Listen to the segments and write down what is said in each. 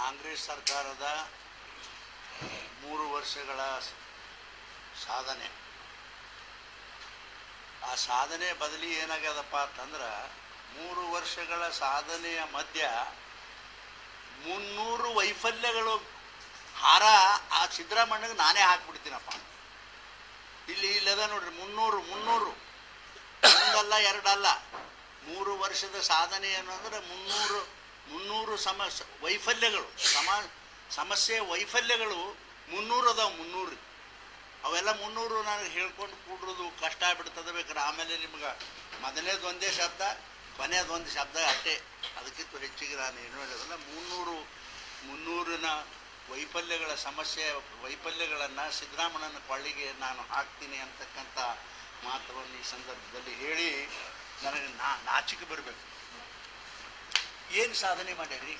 ಕಾಂಗ್ರೆಸ್ ಸರ್ಕಾರದ 3 ವರ್ಷಗಳ ಸಾಧನೆ, ಆ ಸಾಧನೆ ಬದಲಿ ಏನಾಗ್ಯದಪ್ಪ ಅಂತಂದ್ರೆ 3 ವರ್ಷಗಳ ಸಾಧನೆಯ ಮಧ್ಯ 300 ವೈಫಲ್ಯಗಳು ಹಾರ ಆ ಸಿದ್ದರಾಮಣ್ಣಗೆ ನಾನೇ ಹಾಕ್ಬಿಡ್ತೀನಪ್ಪ. ಇಲ್ಲದ ನೋಡ್ರಿ 300 ಒಂದಲ್ಲ ಎರಡಲ್ಲ 3 ವರ್ಷದ ಸಾಧನೆ ಏನಂದ್ರೆ 300 ವೈಫಲ್ಯಗಳು ಸಮಸ್ಯೆ ವೈಫಲ್ಯಗಳು 300 ಅದಾವ. 300 ಅವೆಲ್ಲ 300 ನನಗೆ ಹೇಳ್ಕೊಂಡು ಕೂಡ್ರದು ಕಷ್ಟ ಆಗ್ಬಿಡ್ತದೆ. ಬೇಕಾದ್ರೆ ಆಮೇಲೆ ನಿಮ್ಗೆ ಮೊದಲನೇದು ಒಂದೇ ಶಬ್ದ, ಕೊನೆಯದೊಂದು ಶಬ್ದ ಅಷ್ಟೇ, ಅದಕ್ಕಿಂತ ಹೆಚ್ಚಿಗೆ ನಾನು ಏನೂ ಹೇಳೋದಿಲ್ಲ. 300ನ ವೈಫಲ್ಯಗಳ ವೈಫಲ್ಯಗಳನ್ನು ಸಿದ್ದರಾಮಣ್ಣನ ಕೊಳ್ಳಿಗೆ ನಾನು ಹಾಕ್ತೀನಿ ಅಂತಕ್ಕಂಥ ಮಾತನ್ನು ಈ ಸಂದರ್ಭದಲ್ಲಿ ಹೇಳಿ ನನಗೆ ನಾಚಿಕೆ ಬರಬೇಕು. ಏನು ಸಾಧನೆ ಮಾಡ್ಯಾರಿ,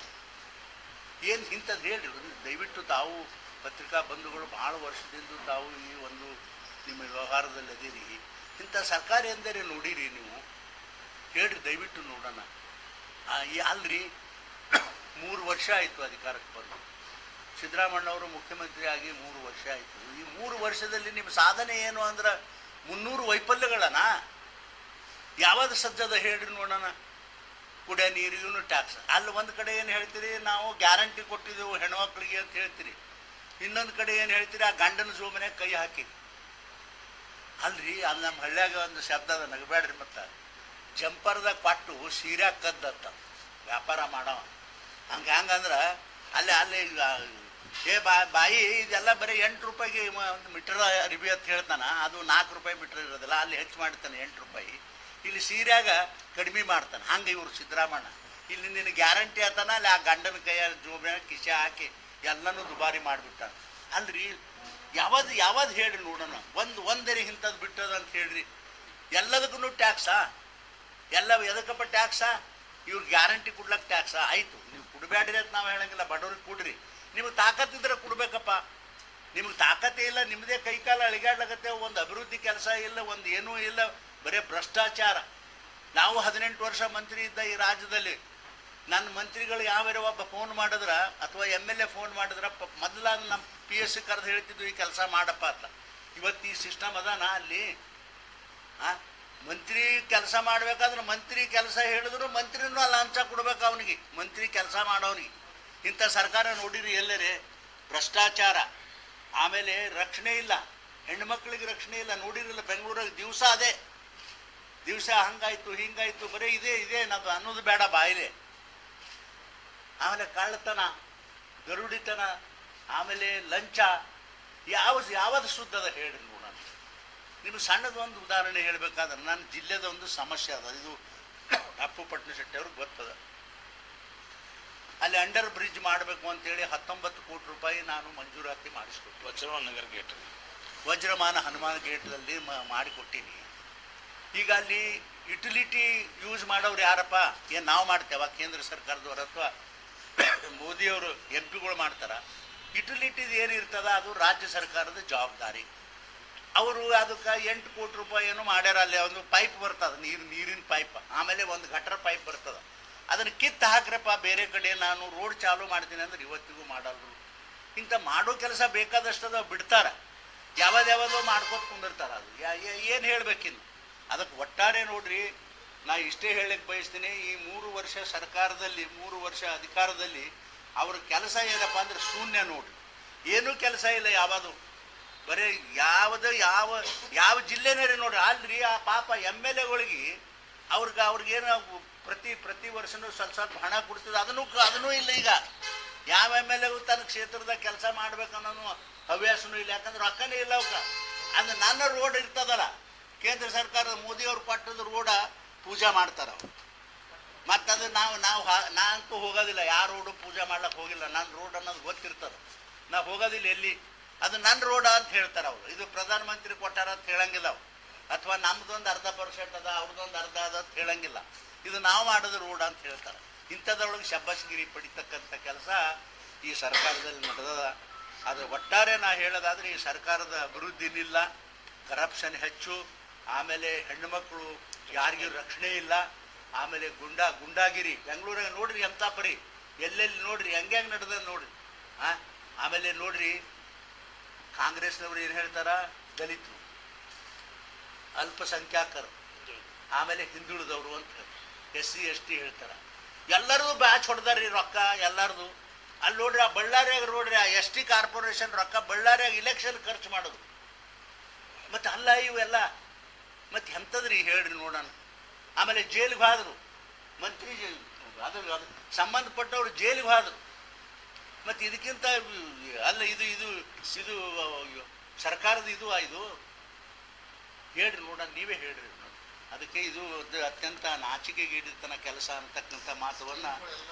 ಏನು ಇಂಥದ್ದು ಹೇಳಿ ದಯವಿಟ್ಟು ತಾವು ಪತ್ರಿಕಾ ಬಂಧುಗಳು ಭಾಳ ವರ್ಷದಿಂದ ತಾವು ಈ ಒಂದು ನಿಮ್ಮ ವ್ಯವಹಾರದಲ್ಲಿ ಅದೀರಿ. ಇಂಥ ಸರ್ಕಾರ ಎಂದರೆ ನೋಡಿರಿ ನೀವು, ಹೇಳ್ರಿ ದಯವಿಟ್ಟು ನೋಡೋಣ. ಅಲ್ರಿ 3 ವರ್ಷ ಆಯಿತು ಅಧಿಕಾರಕ್ಕೆ ಬಂದು, ಸಿದ್ದರಾಮಣ್ಣವರು ಮುಖ್ಯಮಂತ್ರಿ ಆಗಿ 3 ವರ್ಷ ಆಯಿತು. ಈ 3 ವರ್ಷದಲ್ಲಿ ನಿಮ್ಮ ಸಾಧನೆ ಏನು ಅಂದ್ರೆ 300 ವೈಫಲ್ಯಗಳನ್ನ ಯಾವುದು ಸಜ್ಜದ ಹೇಳ್ರಿ ನೋಡೋಣ. ಕುಡಿಯೋ ನೀರಿಗೂ ಟ್ಯಾಕ್ಸ್, ಅಲ್ಲಿ ಒಂದು ಕಡೆ ಏನು ಹೇಳ್ತೀರಿ, ನಾವು ಗ್ಯಾರಂಟಿ ಕೊಟ್ಟಿದ್ದೆವು ಹೆಣ್ಮಕ್ಳಿಗೆ ಅಂತ ಹೇಳ್ತೀರಿ. ಇನ್ನೊಂದು ಕಡೆ ಏನು ಹೇಳ್ತೀರಿ, ಆ ಗಂಡನ ಜೋಮನೆ ಕೈ ಹಾಕಿ. ಅಲ್ರಿ ಅಲ್ಲಿ ನಮ್ಮ ಹಳ್ಳ್ಯಾಗ ಒಂದು ಶಬ್ದ ಅದ, ನಗಬೇಡ್ರಿ. ಮತ್ತು ಜಂಪರ್ದಾಗ ಕೊಟ್ಟು ಸೀರ್ಯಾಗ ಕದ್ದತ್ತ ವ್ಯಾಪಾರ ಮಾಡವ. ಹಂಗಂದ್ರೆ ಅಲ್ಲಿ ಬಾಯಿ ಇದೆಲ್ಲ ಬರೀ 8 ರೂಪಾಯಿಗೆ ಒಂದು ಮೀಟರ್ ಅರಿಬಿ ಅಂತ ಹೇಳ್ತಾನೆ. ಅದು 4 ರೂಪಾಯಿ ಮೀಟರ್ ಇರೋದಿಲ್ಲ, ಅಲ್ಲಿ ಹೆಚ್ಚು ಮಾಡ್ತಾನೆ 8 ರೂಪಾಯಿ. ಇಲ್ಲಿ ಸೀರ್ಯಾಗ ಕಡಿಮೆ ಮಾಡ್ತಾನೆ. ಹಂಗೆ ಇವರು ಸಿದ್ದರಾಮಣ್ಣ ಇಲ್ಲಿ ನಿನ್ನ ಗ್ಯಾರಂಟಿ ಆತಾನ, ಅಲ್ಲಿ ಆ ಗಂಡನ ಕೈಯ ಜೋಬಿನ ಕಿಸೆ ಹಾಕಿ ಎಲ್ಲನೂ ದುಬಾರಿ ಮಾಡಿಬಿಟ್ಟಾನೆ. ಅಲ್ರಿ ಯಾವ್ದು ಹೇಳ್ರಿ ನೋಡೋಣ. ಒಂದರಿ ಇಂಥದ್ದು ಬಿಟ್ಟದ ಅಂತ ಹೇಳ್ರಿ. ಎಲ್ಲದಕ್ಕೂ ಟ್ಯಾಕ್ಸಾ? ಎಲ್ಲ ಎದಕ್ಕಪ್ಪ ಟ್ಯಾಕ್ಸಾ? ಇವ್ರು ಗ್ಯಾರಂಟಿ ಕೊಡ್ಲಕ್ಕೆ ಟ್ಯಾಕ್ಸಾ? ಆಯಿತು, ನೀವು ಕೊಡಬೇಡ್ರಿ ಅಂತ ನಾವು ಹೇಳಂಗಿಲ್ಲ, ಬಡವ್ರಿಗೆ ಕೊಡ್ರಿ. ನಿಮಗೆ ತಾಕತ್ತಿದ್ರೆ ಕೊಡ್ಬೇಕಪ್ಪ. ನಿಮಗೆ ತಾಕತ್ತೇ ಇಲ್ಲ, ನಿಮ್ಮದೇ ಕೈಕಾಲ ಅಳಿಗಾಡ್ಲಾಗತ್ತೆ, ಒಂದು ಅಭಿವೃದ್ಧಿ ಕೆಲಸ ಇಲ್ಲ, ಒಂದು ಏನೂ ಇಲ್ಲ, ಬರೀ ಭ್ರಷ್ಟಾಚಾರ. ನಾವು 18 ವರ್ಷ ಮಂತ್ರಿ ಇದ್ದ ಈ ರಾಜ್ಯದಲ್ಲಿ ನನ್ನ ಮಂತ್ರಿಗಳು ಯಾವ್ಯಾರ ಒಬ್ಬ ಫೋನ್ ಮಾಡಿದ್ರೆ ಅಥವಾ MLA ಫೋನ್ ಮಾಡಿದ್ರೆ ಮೊದಲ ನಮ್ಮ PSC ಕರೆದು ಹೇಳ್ತಿದ್ವು ಈ ಕೆಲಸ ಮಾಡಪ್ಪ ಅಂತ. ಇವತ್ತು ಈ ಸಿಸ್ಟಮ್ ಅದಾನ ಅಲ್ಲಿ? ಮಂತ್ರಿ ಕೆಲಸ ಮಾಡಬೇಕಾದ್ರೆ ಮಂತ್ರಿ ಕೆಲಸ ಹೇಳಿದ್ರು ಮಂತ್ರಿನೂ ಅಲ್ಲ ಲಂಚ ಕೊಡ್ಬೇಕು ಅವನಿಗೆ, ಮಂತ್ರಿ ಕೆಲಸ ಮಾಡೋನಿಗೆ. ಇಂಥ ಸರ್ಕಾರ ನೋಡಿರಿ ಎಲ್ಲರೇ ಭ್ರಷ್ಟಾಚಾರ. ಆಮೇಲೆ ರಕ್ಷಣೆ ಇಲ್ಲ, ಹೆಣ್ಮಕ್ಳಿಗೆ ರಕ್ಷಣೆ ಇಲ್ಲ. ನೋಡಿರಲಿಲ್ಲ ಬೆಂಗಳೂರಾಗ ದಿವಸ ಹಂಗಾಯ್ತು ಹಿಂಗಾಯ್ತು, ಬರೀ ಇದೇ ನಾವು ಅನ್ನೋದು ಬೇಡ ಬಾಯಿಲೆ. ಆಮೇಲೆ ಕಳ್ಳತನ, ಗರುಡಿತನ, ಆಮೇಲೆ ಲಂಚ, ಯಾವುದು ಶುದ್ಧದ ಹೇಳಿ ನೋಡೋಣ. ನಿಮಗೆ ಸಣ್ಣದೊಂದು ಉದಾಹರಣೆ ಹೇಳಬೇಕಾದ್ರೆ ನನ್ನ ಜಿಲ್ಲೆದ ಒಂದು ಸಮಸ್ಯೆ ಅದ. ಇದು ಅಪ್ಪು ಪಟ್ನಶೆಟ್ಟಿ ಅವ್ರಿಗೆ ಗೊತ್ತದ. ಅಲ್ಲಿ ಅಂಡರ್ ಬ್ರಿಡ್ಜ್ ಮಾಡಬೇಕು ಅಂತೇಳಿ 19 ಕೋಟಿ ರೂಪಾಯಿ ನಾನು ಮಂಜೂರಾತಿ ಮಾಡಿಸ್ಕೊಟ್ಟು ವಜ್ರಮಾನ ಹನುಮಾನ್ ಗೇಟ್ದಲ್ಲಿ ಮಾಡಿಕೊಟ್ಟೀನಿ. ಈಗ ಅಲ್ಲಿ ಯುಟಿಲಿಟಿ ಯೂಸ್ ಮಾಡೋರು ಯಾರಪ್ಪ? ಏನು ನಾವು ಮಾಡ್ತೇವ ಕೇಂದ್ರ ಸರ್ಕಾರದವ್ರು ಅಥವಾ ಮೋದಿಯವರು MP ಗಳು ಮಾಡ್ತಾರ? ಯುಟಿಲಿಟಿದು ಏನಿರ್ತದ ಅದು ರಾಜ್ಯ ಸರ್ಕಾರದ ಜವಾಬ್ದಾರಿ. ಅವರು ಅದಕ್ಕೆ 8 ಕೋಟಿ ರೂಪಾಯಿ ಏನೋ ಮಾಡ್ಯಾರ. ಅಲ್ಲಿ ಒಂದು ಪೈಪ್ ಬರ್ತದೆ, ನೀರಿನ ಪೈಪ್, ಆಮೇಲೆ ಒಂದು ಗಟರ್ ಪೈಪ್ ಬರ್ತದೆ. ಅದನ್ನು ಕಿತ್ತು ಹಾಕ್ರಪ್ಪ ಬೇರೆ ಕಡೆ, ನಾನು ರೋಡ್ ಚಾಲೂ ಮಾಡ್ತೀನಿ ಅಂದ್ರೆ ಇವತ್ತಿಗೂ ಮಾಡಲ್ರು. ಇಂಥ ಮಾಡೋ ಕೆಲಸ ಬೇಕಾದಷ್ಟದ ಬಿಡ್ತಾರೆ, ಯಾವ್ಯಾವುದೋ ಮಾಡ್ಕೊತ ಕುಂದಿರ್ತಾರೆ. ಅದು ಏನು ಹೇಳಬೇಕಿನ್ನು? ಅದಕ್ಕೆ ಒಟ್ಟಾರೆ ನೋಡ್ರಿ, ನಾ ಇಷ್ಟೇ ಹೇಳಕ್ಕೆ ಬಯಸ್ತೀನಿ. ಈ 3 ವರ್ಷ ಸರ್ಕಾರದಲ್ಲಿ 3 ವರ್ಷ ಅಧಿಕಾರದಲ್ಲಿ ಅವ್ರ ಕೆಲಸ ಏನಪ್ಪ ಅಂದ್ರೆ ಶೂನ್ಯ ನೋಡ್ರಿ. ಏನೂ ಕೆಲಸ ಇಲ್ಲ. ಬರೀ ಯಾವ ಜಿಲ್ಲೆನೇ ನೋಡ್ರಿ. ಅಲ್ರಿ ಆ ಪಾಪ MLAಗಳಿಗೆ ಅವ್ರಿಗೇನು ಪ್ರತಿ ವರ್ಷನೂ ಸ್ವಲ್ಪ ಹಣ ಕೊಡ್ತಿದ್ರು, ಅದನ್ನೂ ಇಲ್ಲ. ಈಗ ಯಾವ MLAಗೂ ತನ್ನ ಕ್ಷೇತ್ರದಾಗ ಕೆಲಸ ಮಾಡ್ಬೇಕನ್ನೋ ಹವ್ಯಾಸನೂ ಇಲ್ಲ, ಯಾಕಂದ್ರೆ ರೊಕ್ಕನೇ ಇಲ್ಲ ಅವಕ್ಕೆ. ಅಂದ್ರೆ ನನ್ನ ರೋಡ್ ಇರ್ತದಲ್ಲ, ಕೇಂದ್ರ ಸರ್ಕಾರದ ಮೋದಿಯವ್ರು ಕೊಟ್ಟದ ರೋಡ ಪೂಜಾ ಮಾಡ್ತಾರೆ ಅವ್ರು. ಮತ್ತದು ನಾನಂತೂ ಹೋಗೋದಿಲ್ಲ, ಯಾವ ರೋಡು ಪೂಜೆ ಮಾಡ್ಲಿಕ್ಕೆ ಹೋಗಿಲ್ಲ. ನನ್ನ ರೋಡ್ ಅನ್ನೋದು ಗೊತ್ತಿರ್ತದೆ, ನಾವು ಹೋಗೋದಿಲ್ಲ ಎಲ್ಲಿ. ಅದು ನನ್ನ ರೋಡ ಅಂತ ಹೇಳ್ತಾರೆ ಅವರು. ಇದು ಪ್ರಧಾನಮಂತ್ರಿ ಕೊಟ್ಟಾರ ಅಂತ ಹೇಳಂಗಿಲ್ಲ ಅವ್ರು, ಅಥವಾ ನಮ್ದೊಂದು 0.5% ಅದ ಅವ್ರದ್ದೊಂದು ಅರ್ಧ ಅದ ಅಂತ ಹೇಳಂಗಿಲ್ಲ. ಇದು ನಾವು ಮಾಡೋದು ರೋಡ್ ಅಂತ ಹೇಳ್ತಾರೆ. ಇಂಥದ್ರೊಳಗೆ ಶಬ್ಬಾಸ್ಗಿರಿ ಪಡಿತಕ್ಕಂಥ ಕೆಲಸ ಈ ಸರ್ಕಾರದಲ್ಲಿ ನಡೆದದ. ಅದು ಒಟ್ಟಾರೆ ನಾ ಹೇಳೋದಾದ್ರೆ ಈ ಸರ್ಕಾರದ ಅಭಿವೃದ್ಧಿನಿಲ್ಲ, ಕರಪ್ಷನ್ ಹೆಚ್ಚು, ಆಮೇಲೆ ಹೆಣ್ಣುಮಕ್ಕಳು ಯಾರಿಗೂ ರಕ್ಷಣೆ ಇಲ್ಲ, ಆಮೇಲೆ ಗುಂಡಾಗಿರಿ. ಬೆಂಗಳೂರಾಗ ನೋಡ್ರಿ ಎಂಥ ಪರಿ ಎಲ್ಲೆಲ್ಲಿ ನೋಡ್ರಿ ಹಂಗೆ ನಡೆದ ನೋಡ್ರಿ. ಆಮೇಲೆ ನೋಡ್ರಿ ಕಾಂಗ್ರೆಸ್ನವ್ರು ಏನು ಹೇಳ್ತಾರ, ದಲಿತರು, ಅಲ್ಪಸಂಖ್ಯಾತರು, ಆಮೇಲೆ ಹಿಂದುಳಿದವರು ಅಂತ SC ST ಹೇಳ್ತಾರ. ಎಲ್ಲರದು ಬ್ಯಾಚ್ ಹೊಡೆದಾರ್ರಿ ರೊಕ್ಕ ಎಲ್ಲರದು. ಅಲ್ಲಿ ನೋಡ್ರಿ ಆ ಬಳ್ಳಾರಿಯಾಗ ನೋಡ್ರಿ ಆ ST ಕಾರ್ಪೊರೇಷನ್ ರೊಕ್ಕ ಬಳ್ಳಾರಿಯಾಗ ಇಲೆಕ್ಷನ್ ಖರ್ಚು ಮಾಡೋದು. ಮತ್ತು ಅಲ್ಲ ಇವೆಲ್ಲ ಮತ್ತು ಎಂಥದ್ರಿ ಹೇಳ್ರಿ ನೋಡೋಣ. ಆಮೇಲೆ ಜೈಲಿಗೆ ಹೋದ್ರು ಮಂತ್ರಿ, ಅದು ಸಂಬಂಧಪಟ್ಟವ್ರು ಜೈಲಿಗೆ ಹೋದ್ರು. ಮತ್ತು ಇದಕ್ಕಿಂತ ಅಲ್ಲ ಇದು ಇದು ಇದು ಸರ್ಕಾರದ ಇದು ಹೇಳ್ರಿ ನೋಡೋಣ, ನೀವೇ ಹೇಳ್ರಿ. ಅದಕ್ಕೆ ಇದು ಅತ್ಯಂತ ನಾಚಿಕೆಗೀಡಿತನ ಕೆಲಸ ಅಂತಕ್ಕಂಥ ಮಾತನ್ನು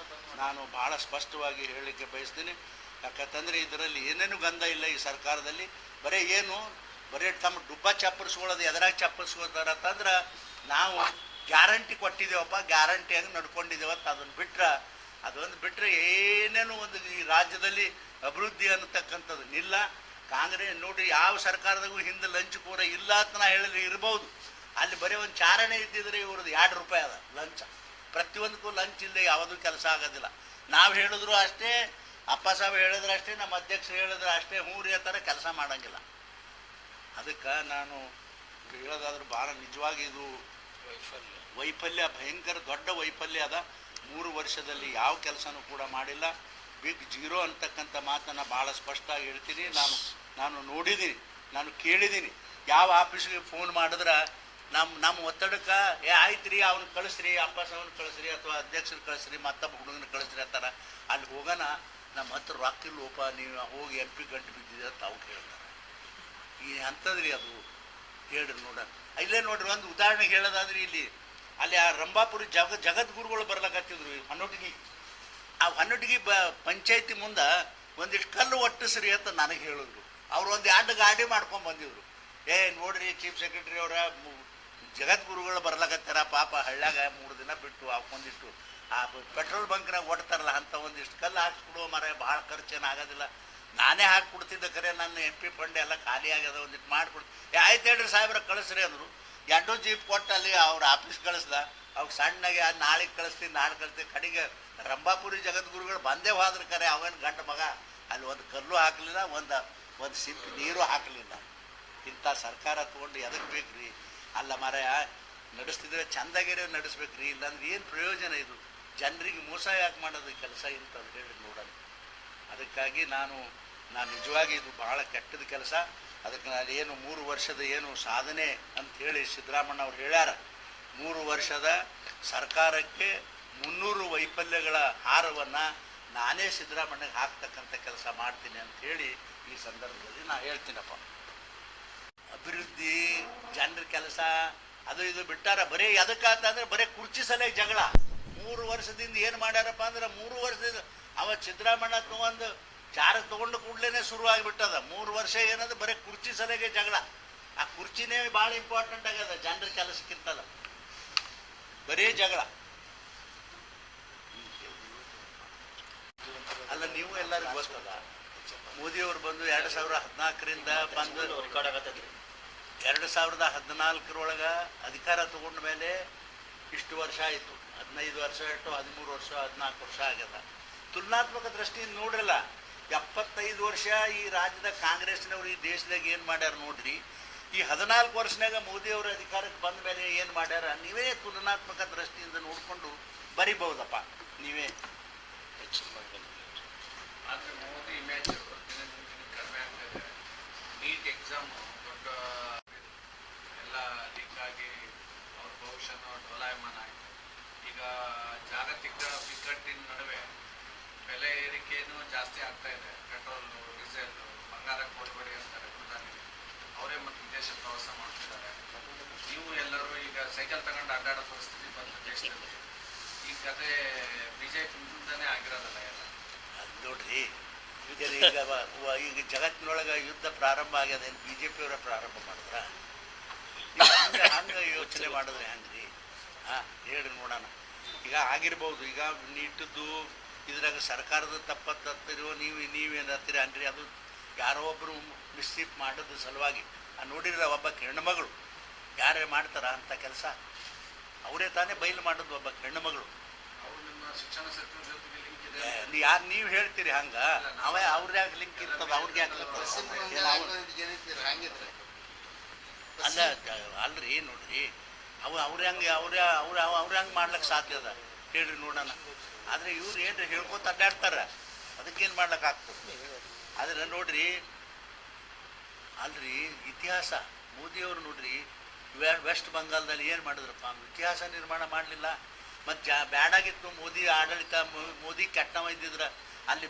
ನಾನು ಭಾಳ ಸ್ಪಷ್ಟವಾಗಿ ಹೇಳಲಿಕ್ಕೆ ಬಯಸ್ತೀನಿ. ಯಾಕಂತಂದರೆ ಇದರಲ್ಲಿ ಏನೇನು ಗಂಧ ಇಲ್ಲ ಈ ಸರ್ಕಾರದಲ್ಲಿ. ಬರೀ ತಮ್ಮ ಡುಬ್ಬ ಚಪ್ಪರಿಸ್ಕೊಳ್ಳೋದು, ಎದುರಾಗಿ ಚಪ್ಪರಿಸ್ಕೊಳ್ತಾರ ಅಂತಂದ್ರೆ ನಾವು ಗ್ಯಾರಂಟಿ ಕೊಟ್ಟಿದ್ದೇವಪ್ಪ, ಗ್ಯಾರಂಟಿಯಾಗಿ ನಡ್ಕೊಂಡಿದ್ದೇವತ್ತ ಅದೊಂದು ಬಿಟ್ಟರೆ ಏನೇನು ಒಂದು ಈ ರಾಜ್ಯದಲ್ಲಿ ಅಭಿವೃದ್ಧಿ ಅನ್ನತಕ್ಕಂಥದ್ದು ಇಲ್ಲ. ಕಾಂಗ್ರೆಸ್ ನೋಡಿರಿ ಯಾವ ಸರ್ಕಾರದಾಗೂ ಹಿಂದೆ ಲಂಚ್ ಪೂರ ಇಲ್ಲ ಅಂತ ನಾ ಹೇಳಿದ್ರೆ ಇರ್ಬೋದು. ಅಲ್ಲಿ ಬರೀ ಒಂದು ಚಾರಣೆ ಇದ್ದಿದ್ರೆ ಇವ್ರದ್ದು ₹2 ಅದ ಲಂಚ. ಪ್ರತಿಯೊಂದಕ್ಕೂ ಲಂಚ್ ಇಲ್ಲದೆ ಯಾವುದೂ ಕೆಲಸ ಆಗೋದಿಲ್ಲ. ನಾವು ಹೇಳಿದ್ರು ಅಷ್ಟೇ, ಅಪ್ಪ ಸಾಹೇಬ್ ಹೇಳಿದ್ರೆ ಅಷ್ಟೇ, ನಮ್ಮ ಅಧ್ಯಕ್ಷರು ಹೇಳಿದ್ರೆ ಅಷ್ಟೇ, ಹೂರಿ ಅಂತಾರೆ, ಕೆಲಸ ಮಾಡೋಂಗಿಲ್ಲ. ಅದಕ್ಕೆ ನಾನು ಹೇಳೋದಾದ್ರೆ ಭಾಳ ನಿಜವಾಗಿ ಇದು ವೈಫಲ್ಯ, ಭಯಂಕರ ದೊಡ್ಡ ವೈಫಲ್ಯ ಅದ. 3 ವರ್ಷದಲ್ಲಿ ಯಾವ ಕೆಲಸನೂ ಕೂಡ ಮಾಡಿಲ್ಲ. ಬಿಗ್ ಜೀರೋ ಅಂತಕ್ಕಂಥ ಮಾತನ್ನು ಭಾಳ ಸ್ಪಷ್ಟವಾಗಿ ಹೇಳ್ತೀನಿ. ನಾನು ನೋಡಿದ್ದೀನಿ, ನಾನು ಕೇಳಿದ್ದೀನಿ. ಯಾವ ಆಫೀಸ್ಗೆ ಫೋನ್ ಮಾಡಿದ್ರೆ ನಮ್ಮ ಒತ್ತಡಕ್ಕೆ ಆಯ್ತು ರೀ, ಅವ್ನು ಕಳಿಸ್ರಿ, ಅಪ್ಪ ಸಾವನ್ನ ಕಳಿಸ್ರಿ, ಅಥವಾ ಅಧ್ಯಕ್ಷರು ಕಳಿಸ್ರಿ, ಮತ್ತೊಬ್ಬ ಹುಡುಗನ ಕಳಿಸ್ರಿ ಅಂತಾರೆ. ಅಲ್ಲಿ ಹೋಗೋಣ, ನಮ್ಮ ಹತ್ರ ರೊಕ್ಕ ಇಲ್ಲೋಪ, ನೀವು ಹೋಗಿ MP ಗಂಟು ಬಿದ್ದಿದೆ ಅಂತ ಅವ್ರು ಹೇಳ್ತಾರೆ. ಈ ಅಂಥದ್ರಿ ಅದು ಹೇಳ್ರಿ ನೋಡೋಣ. ಇಲ್ಲೇ ನೋಡ್ರಿ ಒಂದು ಉದಾಹರಣೆಗೆ ಹೇಳೋದಾದ್ರೆ ಅಲ್ಲಿ ಆ ರಂಭಾಪುರಿ ಜಗದ್ಗುರುಗಳು ಬರ್ಲಕತ್ತಿದ್ರು ಹೊನ್ನೊಟ್ಟಿಗೆ. ಆ ಹೊನ್ನೊಟ್ಟಿಗೆ ಪಂಚಾಯತಿ ಮುಂದೆ ಒಂದಿಷ್ಟು ಕಲ್ಲು ಒಟ್ಟಿಸ್ರಿ ಅಂತ ನನಗೆ ಹೇಳಿದ್ರು. ಅವ್ರು ಒಂದು 2 ಗಾಡಿ ಮಾಡ್ಕೊಂಡು ಬಂದಿದ್ರು. ನೋಡ್ರಿ ಚೀಫ್ ಸೆಕ್ರೆಟರಿ ಅವರ ಜಗದ್ಗುರುಗಳು ಬರ್ಲಕತ್ತಾರ, ಪಾಪ ಹಳ್ಳ್ಯಾಗ 3 ದಿನ ಬಿಟ್ಟು ಅವಕ್ಕೊಂದಿಷ್ಟು ಆ ಪೆಟ್ರೋಲ್ ಬಂಕ್ನಾಗ ಒಡ್ತಾರಲ್ಲ ಅಂತ ಒಂದಿಷ್ಟು ಕಲ್ಲು ಹಾಕ್ಸ್ಬಿಡುವ ಮರ, ಭಾಳ ಖರ್ಚೇನು ಆಗೋದಿಲ್ಲ, ನಾನೇ ಹಾಕ್ಬಿಡ್ತಿದ್ದೆ. ಖರೆ ನನ್ನ MP ಫಂಡ್ ಎಲ್ಲ ಖಾಲಿ ಆಗ್ಯದ, ಒಂದಿಟ್ಟು ಮಾಡಿಬಿಡ್ತು. ಆಯ್ತು ಹೇಳ್ರಿ ಸಾಹೇಬ್ರ ಕಳಿಸ್ರಿ ಅಂದರು. 2 ಜೀಪ್ ಕೊಟ್ಟು ಅಲ್ಲಿ ಅವ್ರ ಆಫೀಸ್ ಕಳಿಸ್ದ. ಅವಾಗ ಸಣ್ಣಗೆ ನಾಳೆಗೆ ಕಳಿಸ್ತೀನಿ, ನಾಳೆ ಕಳಿಸ್ತೀನಿ. ಕಡೆಗೆ ರಂಭಾಪುರಿ ಜಗದ್ಗುರುಗಳು ಬಂದೇ ಹೋದ್ರೆ ಖರೆ ಅವೇನು ಗಂಡ ಮಗ ಅಲ್ಲಿ ಒಂದು ಕಲ್ಲು ಹಾಕಲಿಲ್ಲ, ಒಂದು ಸಿಂಪಿ ನೀರು ಹಾಕಲಿಲ್ಲ. ಇಂಥ ಸರ್ಕಾರ ತೊಗೊಂಡು ಎದಕ್ಕೆ ಬೇಕ್ರಿ? ಅಲ್ಲ ಮರ ನಡೆಸ್ತಿದ್ರೆ ಚಂದಾಗಿರೋ ನಡೆಸ್ಬೇಕ್ರಿ, ಇಲ್ಲಾಂದ್ರೆ ಏನು ಪ್ರಯೋಜನ? ಇದು ಜನರಿಗೆ ಮೋಸ ಯಾಕೆ ಮಾಡೋದು ಕೆಲಸ ಇಂಥದ್ದು ಹೇಳಿ ನೋಡೋಣ. ಅದಕ್ಕಾಗಿ ನಾನು ನಿಜವಾಗಿ ಇದು ಭಾಳ ಕೆಟ್ಟದ ಕೆಲಸ. ಅದಕ್ಕೆ ನಾನು ಏನು 3 ವರ್ಷದ ಏನು ಸಾಧನೆ ಅಂಥೇಳಿ ಸಿದ್ದರಾಮಣ್ಣ ಅವ್ರು ಹೇಳ್ಯಾರ. 3 ವರ್ಷದ ಸರ್ಕಾರಕ್ಕೆ 300 ವೈಫಲ್ಯಗಳ ಹಾರವನ್ನು ನಾನೇ ಸಿದ್ದರಾಮಣ್ಣಗೆ ಹಾಕ್ತಕ್ಕಂಥ ಕೆಲಸ ಮಾಡ್ತೀನಿ ಅಂಥೇಳಿ ಈ ಸಂದರ್ಭದಲ್ಲಿ ನಾನು ಹೇಳ್ತೀನಪ್ಪ. ಅಭಿವೃದ್ಧಿ, ಜನರ ಕೆಲಸ ಅದು ಇದು ಬಿಟ್ಟಾರ. ಬರೀ ಎದಕ್ಕಂತಂದ್ರೆ ಬರೀ ಕುರ್ಚಿ ಸಲಹೆ ಜಗಳ. 3 ವರ್ಷದಿಂದ ಏನು ಮಾಡ್ಯಾರಪ್ಪ ಅಂದ್ರೆ 3 ವರ್ಷದಿಂದ ಸಿದ್ದರಾಮಣ್ಣ ತಗೊಂಡು ಚಾರ ತೊಗೊಂಡು ಕೂಡಲೇ ಶುರು ಆಗಿಬಿಟ್ಟದ. 3 ವರ್ಷ ಏನದು ಬರೀ ಕುರ್ಚಿ ಸಲಹೆಗೆ ಜಗಳ. ಆ ಕುರ್ಚಿನೇ ಭಾಳ ಇಂಪಾರ್ಟೆಂಟ್ ಆಗ್ಯದ ಜನರ ಕೆಲಸಕ್ಕಿಂತಲ್ಲ, ಬರೀ ಜಗಳ. ಅಲ್ಲ ನೀವು ಎಲ್ಲರಿಗೂ ಗೊತ್ತದ, ಮೋದಿಯವರು ಬಂದು 2014ರಿಂದ ಬಂದು 2014 ಅಧಿಕಾರ ತಗೊಂಡ ಮೇಲೆ ಇಷ್ಟು ವರ್ಷ ಆಯಿತು. 15 ವರ್ಷ ಇಟ್ಟು 13 ವರ್ಷ 14 ವರ್ಷ ಆಗ್ಯದ. ತುಲನಾತ್ಮಕ ದೃಷ್ಟಿಯಿಂದ ನೋಡ್ರಲ್ಲ, 75 ವರ್ಷ ಈ ರಾಜ್ಯದ ಕಾಂಗ್ರೆಸ್ನವ್ರು ಈ ದೇಶದಾಗ ಏನು ಮಾಡ್ಯಾರ ನೋಡ್ರಿ. ಈ 14 ವರ್ಷನಾಗ ಮೋದಿಯವರು ಅಧಿಕಾರಕ್ಕೆ ಬಂದ ಮೇಲೆ ಏನು ಮಾಡ್ಯಾರ ನೀವೇ ತುಲನಾತ್ಮಕ ದೃಷ್ಟಿಯಿಂದ ನೋಡಿಕೊಂಡು ಬರಿಬಹುದಪ್ಪ ನೀವೇ. ಆದರೆ ಮೋದಿ ಇಮೇಜ್ ಕಡಿಮೆ ಆಗ್ತದೆ. ನೀಟ್ ಎಕ್ಸಾಮ್ ದೊಡ್ಡ ಎಲ್ಲ ಲೀಕ್ ಆಗಿ ಅವ್ರ ಭವಿಷ್ಯನೂ ಡೋಲಾಯಮಾನ ಆಯಿತು. ಈಗ ಜಾಗತಿಕ ಬಿಕ್ಕಟ್ಟಿನ ನಡುವೆ ಬೆಲೆ ಏರಿಕೆಯೂ ಜಾಸ್ತಿ ಆಗ್ತಾ ಇದೆ. ಪೆಟ್ರೋಲು, ಡೀಸೆಲ್, ಬಂಗಾರ ಕೊಡಬೇಡಿ ಅಂತಾರೆ ಪ್ರಧಾನಿ. ಅವರೇ ಮತ್ತು ವಿದೇಶ ಪ್ರವಾಸ ಮಾಡ್ತಿದ್ದಾರೆ. ನೀವು ಎಲ್ಲರೂ ಈಗ ಸೈಕಲ್ ತಗೊಂಡು ಅಡ್ಡಾಡೋ ಪರಿಸ್ಥಿತಿ ಬಂದ ದೇಶದಲ್ಲಿ. ಈ ಕತೆ BJPಯಿಂದನೇ ಆಗಿರೋದಲ್ಲ ಎಲ್ಲ. ಅದು ನೋಡ್ರಿ, ಈಗ ಜಗತ್ತಿನೊಳಗೆ ಯುದ್ಧ ಪ್ರಾರಂಭ ಆಗ್ಯದೇನು BJPಯವರ ಪ್ರಾರಂಭ ಮಾಡಿದ್ರ? ಹಂಗೆ ಯೋಚನೆ ಮಾಡಿದ್ರೆ ಹೆಂಗ್ರಿ? ಹೇಳಿ ನೋಡೋಣ. ಈಗ ಆಗಿರ್ಬೋದು, ಈಗ ನೀಟದ್ದು ಇದ್ರಾಗ ಸರ್ಕಾರದ ತಪ್ಪತ್ತಿರೋ ನೀವೇನತ್ತೀರಿ ಅನ್ರಿ? ಅದು ಯಾರೋ ಒಬ್ಬರು ಮಿಸ್ಟೇಕ್ ಮಾಡೋದ್ರ ಸಲುವಾಗಿ ನೋಡಿದ್ರೆ ಒಬ್ಬ ಹೆಣ್ಣುಮಗಳು ಯಾರೇ ಮಾಡ್ತಾರ ಅಂಥ ಕೆಲಸ? ಅವರೇ ತಾನೇ ಬಯಲು ಮಾಡೋದು, ಒಬ್ಬ ಹೆಣ್ಣುಮಗಳು. ಅವರು ನಿಮ್ಮ ಶಿಕ್ಷಣ ಸಚಿವರ ಜೊತೆಗೆ ಲಿಂಕ್ ಯಾರು ನೀವು ಹೇಳ್ತೀರಿ ಹಂಗ ಅವೇ ಅವ್ರ ಯಾಕೆ ಲಿಂಕ್ ಇರ್ತದ ಅವ್ರಿಗೆ ಯಾಕೆ ಅಲ್ಲ ಅಲ್ರಿ ನೋಡ್ರಿ ಅವ್ರ ಹೆಂಗೆ ಅವ್ರ ಹೆಂಗೆ ಮಾಡ್ಲಿಕ್ಕೆ ಸಾಧ್ಯ ಅದ ಹೇಳ್ರಿ ನೋಡೋಣ. ಆದರೆ ಇವ್ರು ಏನ್ರಿ ಹೇಳ್ಕೊತ ಅಡ್ಡಾಡ್ತಾರ, ಅದಕ್ಕೇನು ಮಾಡ್ಲಿಕ್ಕೆ ಆಗ್ತದೆ. ಆದರೆ ನೋಡ್ರಿ ಅಲ್ರಿ ಇತಿಹಾಸ ಮೋದಿಯವರು ನೋಡ್ರಿ ವೆಸ್ಟ್ ಬಂಗಾಳದಲ್ಲಿ ಏನು ಮಾಡಿದ್ರಪ್ಪ, ಇತಿಹಾಸ ನಿರ್ಮಾಣ ಮಾಡಲಿಲ್ಲ. ಮತ್ತು ಬ್ಯಾಡಾಗಿತ್ತು ಮೋದಿ ಆಡಳಿತ, ಮೋದಿ ಕೆಟ್ಟವ ಇದ್ದಿದ್ರೆ ಅಲ್ಲಿ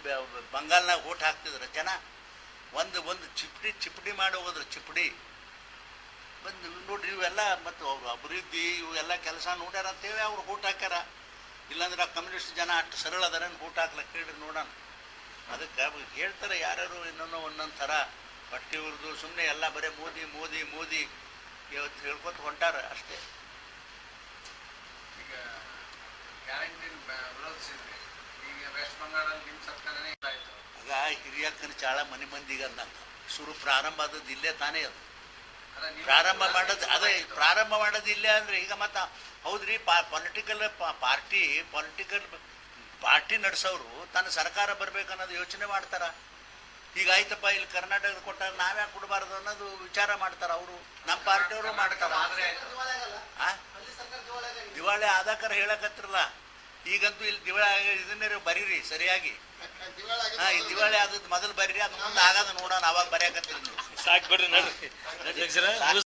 ಬಂಗಾಲ್ನಾಗ ಓಟ್ ಹಾಕ್ತಿದ್ರು ಜನ. ಒಂದು ಚಿಪಡಿ ಮಾಡಿ ಹೋಗೋದ್ರು, ಚಿಪಡಿ ಬಂದು ನೋಡ್ರಿ ಇವೆಲ್ಲ. ಮತ್ತು ಅವರು ಅಭಿವೃದ್ಧಿ ಇವೆಲ್ಲ ಕೆಲಸ ನೋಡ್ಯಾರ ಅಂತೇಳಿ ಅವ್ರು ಓಟ್ ಹಾಕ್ಯಾರ. ಇಲ್ಲಾಂದ್ರೆ ಕಮ್ಯುನಿಸ್ಟ್ ಜನ ಅಷ್ಟು ಸರಳ ಅದರನ್ನು ಓಟ್ ಹಾಕ್ಲಕ್ಕೆ ಹೇಳ್ರಿ ನೋಡೋಣ. ಅದಕ್ಕೆ ಹೇಳ್ತಾರೆ ಯಾರ್ಯಾರು ಇನ್ನೊಂದು ಒಂದೊಂದು ಥರ ಬಟ್ಟೆ ಇವ್ರದ್ದು ಸುಮ್ಮನೆ ಎಲ್ಲ ಬರೀ ಮೋದಿ ಮೋದಿ ಮೋದಿ ಇವತ್ತು ಹೇಳ್ಕೊತ ಹೊಂಟಾರ ಅಷ್ಟೇ. ಈಗ ಗ್ಯಾರಂಟಿ ವಿರೋಧಿಸಿದ್ರಿ, ಈಗ ವೆಸ್ಟ್ ಬಂಗಾಳದಲ್ಲಿ ನಿಮ್ಮ ಸರ್ಕಾರನೇ ಇಲ್ಲ ಆಯಿತು. ಆಗ ಹಿರಿಯಕ್ಕನ ಚಾಳ ಮನೆ ಮಂದಿಗೆ ಅಂದಂಗ ಪ್ರಾರಂಭ ಆದದ್ದು ಇಲ್ಲೇ ತಾನೇ. ಅದು ಪ್ರಾರಂಭ ಮಾಡೋದು ಇಲ್ಲೇ ಅಂದರೆ ಈಗ ಮತ್ತೆ ಹೌದ್ರಿ. ಪೊಲಿಟಿಕಲ್ ಪಾರ್ಟಿ ನಡೆಸೋರು ತನ್ನ ಸರ್ಕಾರ ಬರ್ಬೇಕನ್ನೋದು ಯೋಚನೆ ಮಾಡ್ತಾರ. ಈಗ ಆಯ್ತಪ್ಪ ಇಲ್ಲಿ ಕರ್ನಾಟಕದ ಕೊಟ್ಟಾಗ ನಾವ್ಯಾಕೆ ಕೊಡಬಾರ್ದು ಅನ್ನೋದು ವಿಚಾರ ಮಾಡ್ತಾರ ಅವರು. ನಮ್ಮ ಪಾರ್ಟಿಯವರು ಮಾಡ್ತಾರ. ದಿವಾಳಿ ಆದಾಕರ ಹೇಳಕತ್ತಿರಲ್ಲ. ಈಗಂತೂ ಇಲ್ಲಿ ದಿವಾಳಿ ಇದನ್ನೇ ಬರೀರಿ ಸರಿಯಾಗಿ. ಈ ದಿವಾಳಿ ಆದದ್ದು ಮೊದಲು ಬರೀರಿ, ಅದು ಮುಂದೆ ಆಗದ ನೋಡೋಣ. ಅವಾಗ ಬರೆಯಕತ್ತೀರಿ ನೀವು. ಸಾಕು ಬಿಡ್ರಿ, ನಡ್ರಿ.